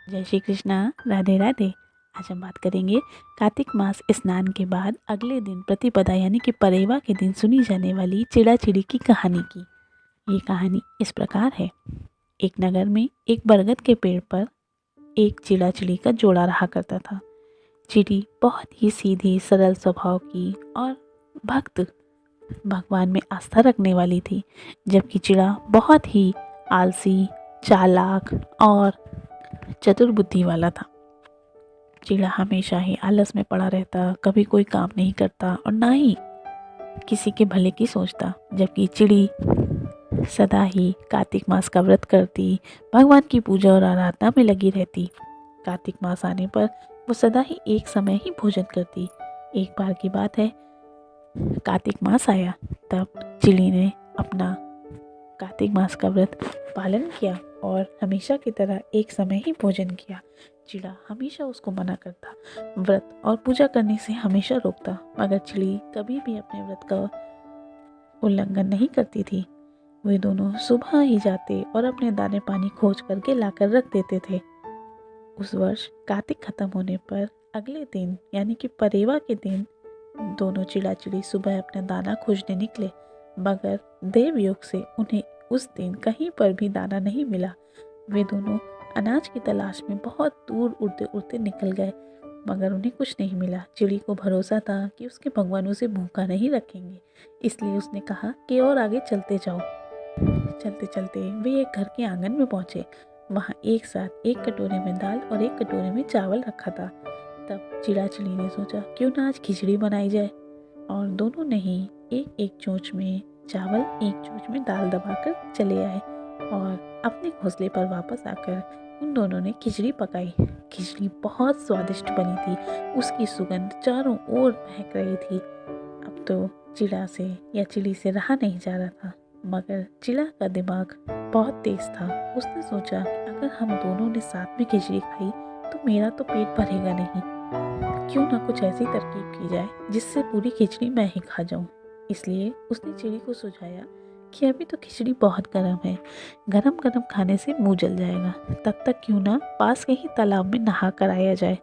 जय श्री कृष्णा। राधे राधे। आज हम बात करेंगे कार्तिक मास स्नान के बाद अगले दिन प्रतिपदा यानी कि परेवा के दिन सुनी जाने वाली चिड़ा चिड़ी की कहानी की। ये कहानी इस प्रकार है। एक नगर में एक बरगद के पेड़ पर एक चिड़ा चिड़ी का जोड़ा रहा करता था। चिड़ी बहुत ही सीधी सरल स्वभाव की और भक्त भगवान में आस्था रखने वाली थी, जबकि चिड़ा बहुत ही आलसी, चालाक और चतुर बुद्धि वाला था। चिड़ा हमेशा ही आलस में पड़ा रहता, कभी कोई काम नहीं करता और ना ही किसी के भले की सोचता, जबकि चिड़ी सदा ही कार्तिक मास का व्रत करती, भगवान की पूजा और आराधना में लगी रहती। कार्तिक मास आने पर वो सदा ही एक समय ही भोजन करती। एक बार की बात है, कार्तिक मास आया तब चिड़ी ने अपना कार्तिक मास का व्रत पालन किया और हमेशा की तरह एक समय ही भोजन किया। चिड़ा हमेशा उसको मना करता, व्रत और पूजा करने से हमेशा रोकता, मगर चिड़ी कभी भी अपने व्रत का उल्लंघन नहीं करती थी। वे दोनों सुबह ही जाते और अपने दाने पानी खोज करके लाकर रख देते थे। उस वर्ष कार्तिक खत्म होने पर अगले दिन यानी कि परेवा के दिन दोनों चिड़ा चिड़ी सुबह अपना दाना खोजने निकले, मगर देवयोग से उन्हें उस दिन कहीं पर भी दाना नहीं मिला। वे दोनों अनाज की तलाश में बहुत दूर उड़ते उड़ते निकल गए, मगर उन्हें कुछ नहीं मिला। चिड़ी को भरोसा था कि उसके भगवान उसे भूखा नहीं रखेंगे, इसलिए उसने कहा कि और आगे चलते जाओ। चलते चलते वे एक घर के आंगन में पहुंचे। वहां एक साथ एक कटोरे में दाल और एक कटोरे में चावल रखा था। तब चिड़ा चिड़ी ने सोचा क्यों ना आज खिचड़ी बनाई जाए, और दोनों ने ही एक एक चोंच में चावल एक चोंच में दाल दबाकर चले आए और अपने घोंसले पर वापस आकर उन दोनों ने खिचड़ी पकाई। खिचड़ी बहुत स्वादिष्ट बनी थी, उसकी सुगंध चारों ओर महक रही थी। अब तो चिड़ा से या चिड़ी से रहा नहीं जा रहा था, मगर चिड़ा का दिमाग बहुत तेज था। उसने सोचा कि अगर हम दोनों ने साथ में खिचड़ी खाई तो मेरा तो पेट भरेगा नहीं, क्यों ना कुछ ऐसी तरकीब की जाए जिससे पूरी खिचड़ी मैं ही खा जाऊं। इसलिए उसने चिड़ी को सुझाया कि अभी तो खिचड़ी बहुत गर्म है, गरम गरम खाने से मुंह जल जाएगा, तब तक क्यों ना पास के ही तालाब में नहा कर आया जाए।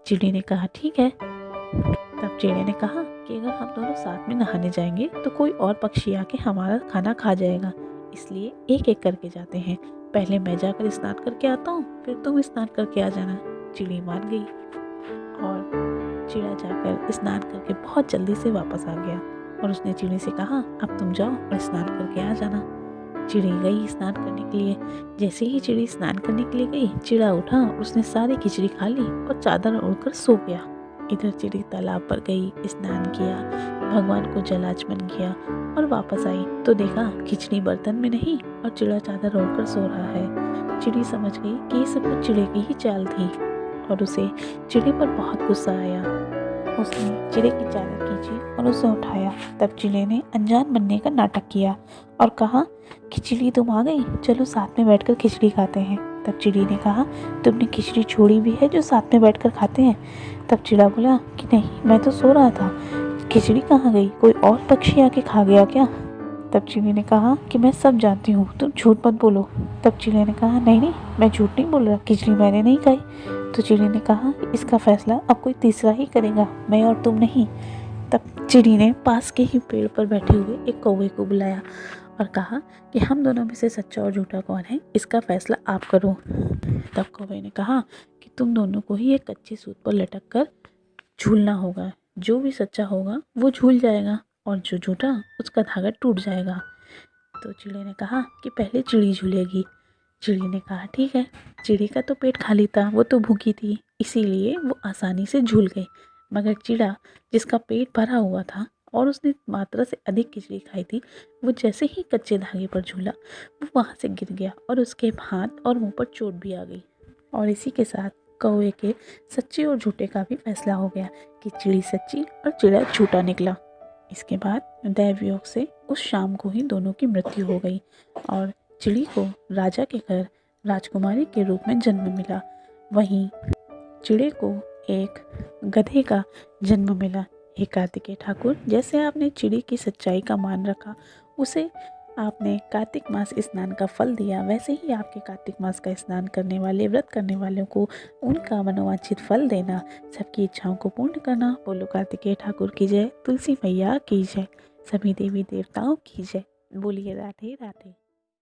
चिड़ी ने कहा ठीक है। तब चिड़ी ने कहा कि अगर हम दोनों साथ में नहाने जाएंगे तो कोई और पक्षी आके हमारा खाना खा जाएगा, इसलिए एक एक करके जाते हैं। पहले मैं जाकर स्नान करके आता हूँ, फिर तुम स्नान करके आ जाना। चिड़ी मान गई और चिड़ा जाकर स्नान करके बहुत जल्दी से वापस आ गया और उसने चिड़ी से कहा अब तुम जाओ और स्नान करके आ जाना। चिड़ी गई स्नान करने के लिए। जैसे ही चिड़ी स्नान करने के लिए गई, चिड़ा उठा, उसने सारी खिचड़ी खा ली और चादर ओढ़कर सो गया। इधर चिड़ी तालाब पर गई, स्नान किया, भगवान को जल आचमन किया और वापस आई तो देखा खिचड़ी बर्तन में नहीं और चिड़ा चादर ओढ़कर सो रहा है। चिड़ी समझ गई कि ये सब कुछ चिड़े की ही चाल थी और उसे चिड़ी पर बहुत गुस्सा आया। उसने चिड़े की चादर खींची और उसे उठाया। तब चिड़े ने अनजान बनने का नाटक किया और कहा कि चिड़ी तुम आ गई, चलो साथ में बैठकर खिचड़ी खाते हैं। तब चिड़ी ने कहा तुमने खिचड़ी छोड़ी भी है जो साथ में बैठकर खाते हैं। तब चिड़ा बोला कि नहीं, मैं तो सो रहा था, खिचड़ी कहाँ गई, कोई और पक्षी आके खा गया क्या। तब चिड़ी ने कहा कि मैं सब जानती हूँ, तुम झूठ मत बोलो। तब चिड़ी ने कहा नहीं नहीं, मैं झूठ नहीं बोल रहा, खिचड़ी मैंने नहीं खाई। तो चिड़ी ने कहा इसका फैसला अब कोई तीसरा ही करेगा, मैं और तुम नहीं। तब चिड़ी ने पास के ही पेड़ पर बैठे हुए एक कौवे को बुलाया और कहा कि हम दोनों में से सच्चा और झूठा कौन है, इसका फैसला आप करो। तब कौवे ने कहा कि तुम दोनों को ही एक कच्ची सूत पर लटक कर झूलना होगा, जो भी सच्चा होगा वो झूल जाएगा और जो झूठा उसका धागा टूट जाएगा। तो चिड़ी ने कहा कि पहले चिड़ी झूलेगी। चिड़ी ने कहा ठीक है। चिड़ी का तो पेट खाली था, वो तो भूखी थी, इसीलिए वो आसानी से झूल गई। मगर चिड़ा जिसका पेट भरा हुआ था और उसने मात्रा से अधिक खिचड़ी खाई थी, वो जैसे ही कच्चे धागे पर झूला वो वहाँ से गिर गया और उसके हाथ और मुंह पर चोट भी आ गई। और इसी के साथ कौवे के सच्चे और झूठे का भी फैसला हो गया कि चिड़ी सच्ची और चिड़ा झूठा निकला। इसके बाद दैवयोग से उस शाम को ही दोनों की मृत्यु हो गई और चिड़ी को राजा के घर राजकुमारी के रूप में जन्म मिला। वहीं चिड़े को एक गधे का जन्म मिला। हे कार्तिकेय ठाकुर, जैसे आपने चिड़ी की सच्चाई का मान रखा, उसे आपने कार्तिक मास स्नान का फल दिया, वैसे ही आपके कार्तिक मास का स्नान करने वाले, व्रत करने वालों को उनका मनोवांछित फल देना, सबकी इच्छाओं को पूर्ण करना। बोलो कार्तिकेय ठाकुर की जय, तुलसी मैया की जय, सभी देवी देवताओं की जय। बोलिए राधे राधे।